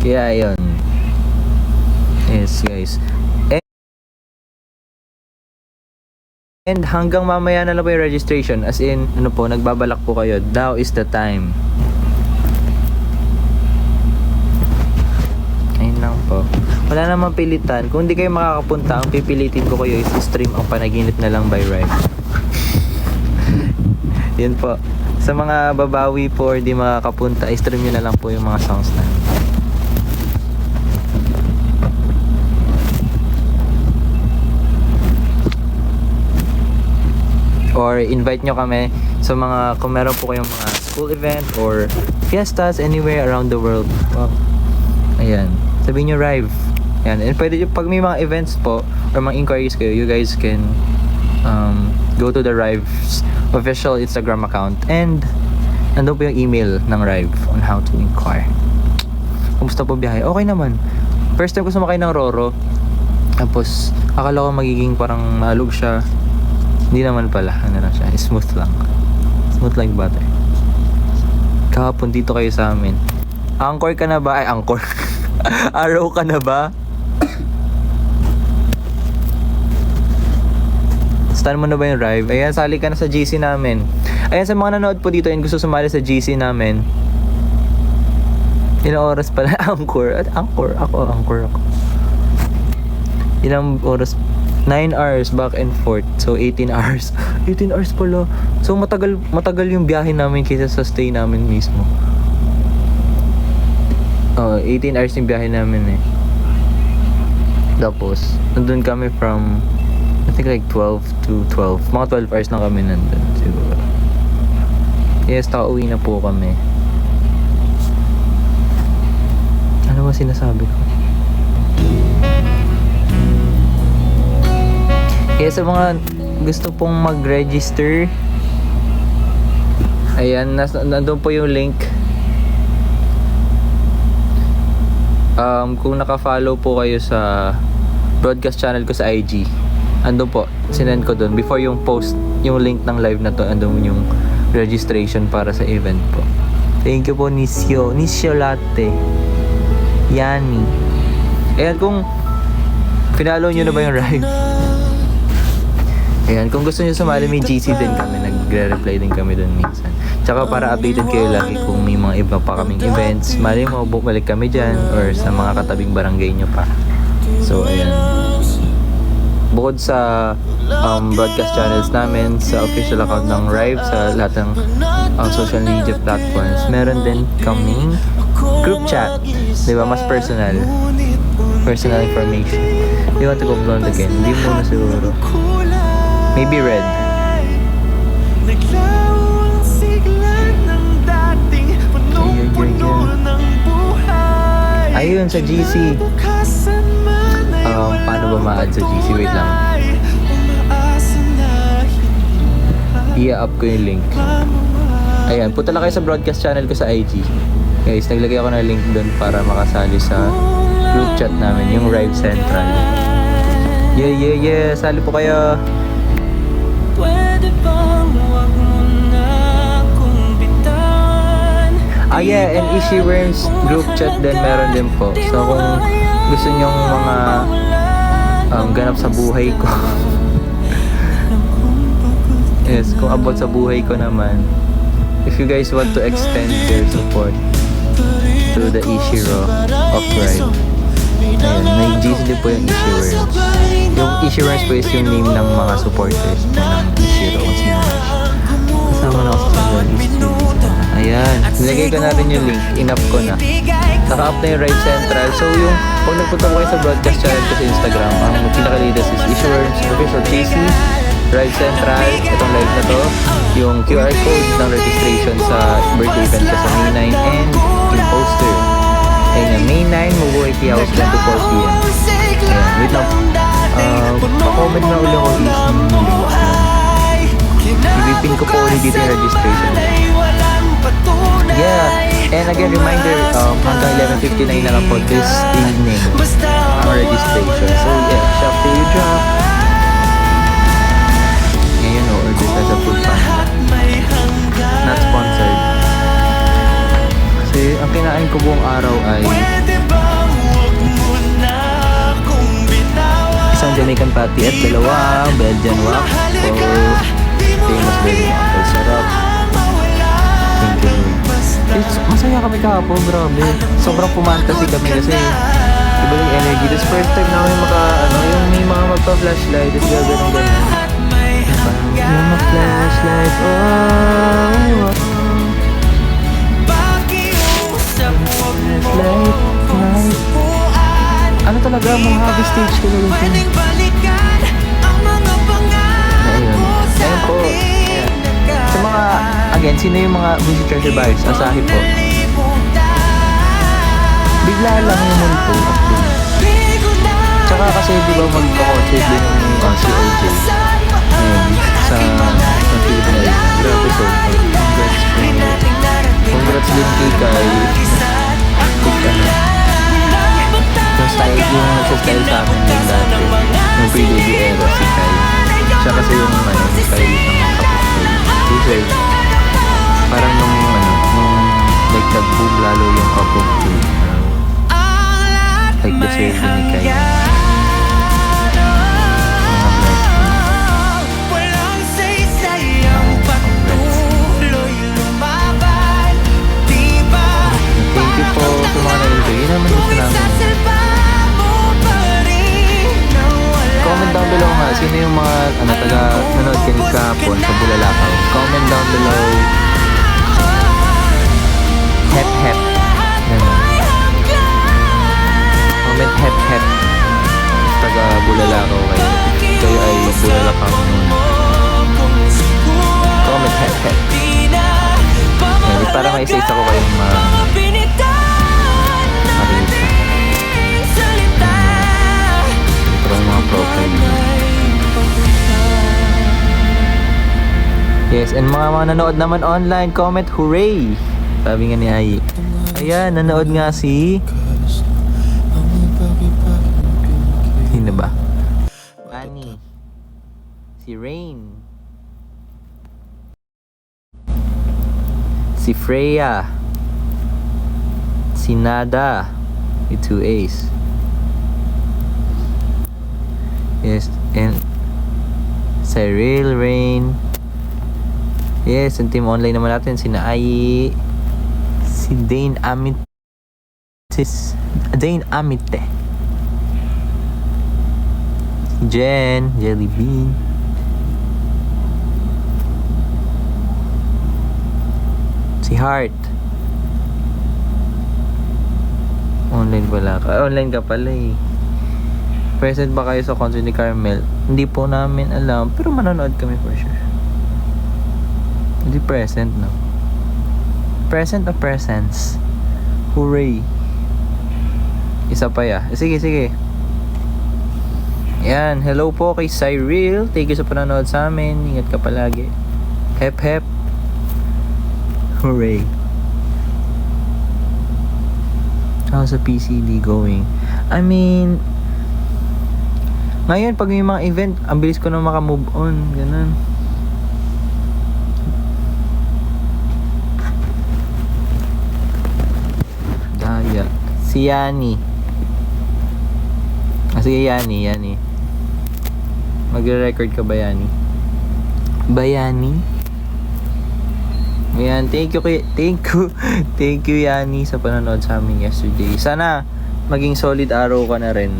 Kaya yun. Yes guys. And hanggang mamaya na lang po yung registration. As in, ano po, nagbabalak po kayo. Now is the time. Ayun lang po. Wala namang pilitan. Kung hindi kayo makakapunta, ang pipilitin ko kayo is stream ang panaginip na lang by Rive. Yun po. Sa mga babawi po or di makakapunta, stream nyo na lang po yung mga songs na. Or invite nyo kami sa mga, kung meron po kayong mga school event or fiestas anywhere around the world. Wow. Ayan. Sabihin nyo Rive. Ayan. And pwede, pag may mga events po or mga inquiries kayo, you guys can go to the Rive's official Instagram account and nandun po yung email ng Rive on how to inquire. Kumusta po biyahe? Okay naman. First time ko sumakay ng Roro. Tapos, akala ko magiging parang maalog siya. Hindi naman pala, ano lang siya, smooth lang. Smooth like butter. Kahapon dito kayo sa amin. Angkor ka na ba? Ay, angkor. Araw ka na ba? Stan mo na ba yung Rive? Ayan, sali ka na sa GC namin. Ayan, sa mga nanood po dito and gusto sumali sa GC namin. Ilang oras pala? Angkor. Angkor. Angkor ako. Ilang oras? 9 hours back and forth. So 18 hours. 18 hours pala. So matagal yung biyahe namin kaysa sa stay namin mismo. 18 hours yung biyahe namin eh. Tapos nandun kami from I think like 12 to 12. Mga 12 hours na kami nandun siguro. Yes, nakauwi na po kami. Ano ba sinasabi ko? Kaya sa mga gusto pong mag-register, ayan, nandun po yung link. Kung naka-follow po kayo sa broadcast channel ko sa IG, andun po, sinend ko dun. Before yung post, yung link ng live na to, andun yung registration para sa event po. Thank you po, Nisio Latte. Yani. Ayan, kung pinalo nyo na ba yung Rive? Ayan, kung gusto nyo sumali, may GC din kami. Nagre-reply din kami dun minsan. Tsaka para updated kayo lagi kung may mga iba pa kaming events. Mali mo, balik kami dyan or sa mga katabing barangay nyo pa. So, ayan. Bukod sa broadcast channels namin, sa official account ng Rive, sa lahat ng social media platforms, meron din kaming group chat. Diba? Mas personal. Personal information. Do you want to go blonde again? Hindi muna siguro. Maybe red. Ayun, sa GC. Paano ba ma-add sa GC? Wait lang. I-up ko yung link. Ayan, punta lang kayo sa broadcast channel ko sa IG. Guys, naglagay ako ng link doon para makasali sa group chat namin, yung Rive Central. Yeah. Sali po kayo. Yeah, and Ishi Worms group chat din meron din po. So kung gusto nyong mga ganap sa buhay ko yes, kung about sa buhay ko naman, if you guys want to extend your support to the Ishiro of Rive, ayun, may GC din po yung Ishi Worms. Yung Ishi Worms po is yung name ng mga supporters po ng Ishiro kung sino na siya. Kasama na ako sa ayan, nilagay ko na rin yung link. In-up ko na. Naka-up na yung Rive Central. So yung, kung nagpunta ko kayo sa broadcast channel ko sa Instagram, ang pinaka-latest is Ishi Worms Official GC, Rive Central, itong live na to, yung QR code ng registration sa birthday event ko sa May 9, and yung poster. Ayun, May 9, Mabuhay Tea House, 24 PM. Ayan, wait lang. Pa-comment na ulit ako i-pin ko po ulit dito yung registration. Yeah, and again, reminder, hanggang 11:59 na lang po this evening ang registration. So yeah, shop till you drop. Ngayon, order tayo sa Food Panda. Not sponsored. Kasi ang kinain ko buong araw ay Jamaican patty at dalawang Belgian wax for famous Belgian apple syrup. Thank you. Masaya kami kahapon, grabe. Sobrang pumantasy kami kasi iba yung energy. This first time namin yung may mga magpa-flashlight, tapos gagawin ganun. Yung mag-flashlight, oh. Flashlight, light. Ano talaga, mga stage ko na rin. Ayun. Ayun po. Ayan. Sa mga, again, sino yung mga Music Treasure Buyers? Asahi po. Bigla lang yung multo. Tsaka kasi di ba magka-concert din yung si OJ. Ayun. Sa Philippines. Grabe po. Congrats din kay Kai. Yung style, yung nagsa-style sa akin yung dati. Yung pre-baby era si Kai. Siya kasi yung style ng kapatid. Kasi parang nung like nag-boom lalo yung kapatid. Like the same ni Kai. Thank you po sa mga nag-enjoy. Yun naman gusto namin. Comment down below nga, sino yung mga nanood kayo kahapon sa Bulalakaw. Comment down below. Hep hep. Comment hep hep. Taga Bulalakaw kayo. Kayo ay Bulalakaw nun. Comment hep hep. Para may isa-isa ko kayong makikita. Ito ang mga profile. Yes, and mga nanood naman online, comment hooray! Sabi nga ni Ai. Ayan, nanood nga si... Sino ba? Annie. Si Rain. Si Freya, si Nada, with 2 A's. Yes, and Cyril, Rain. Yes, ang team online naman natin, si Ai, si Dane Amite, si Jen, Jelly Bean. Si Heart. Online pala ka. Online ka pala eh. Present ba kayo sa concert ni Carmel? Hindi po namin alam. Pero manonood kami for sure. Hindi present, no? Present or presence? Hooray. Isa pa ya. Sige. Yan. Hello po kay Cyril. Thank you sa panonood sa amin. Ingat ka palagi. Hep hep. Hooray. How's the PCD going? I mean, ngayon pag may mga event, ang bilis ko na makamove on. Ganun. Daya. Si Yani. Sige, Yani. Magre-record ka ba, Yani? Bayani? Ayan, thank you Yani sa panonood sa amin yesterday. Sana maging solid araw ka na rin.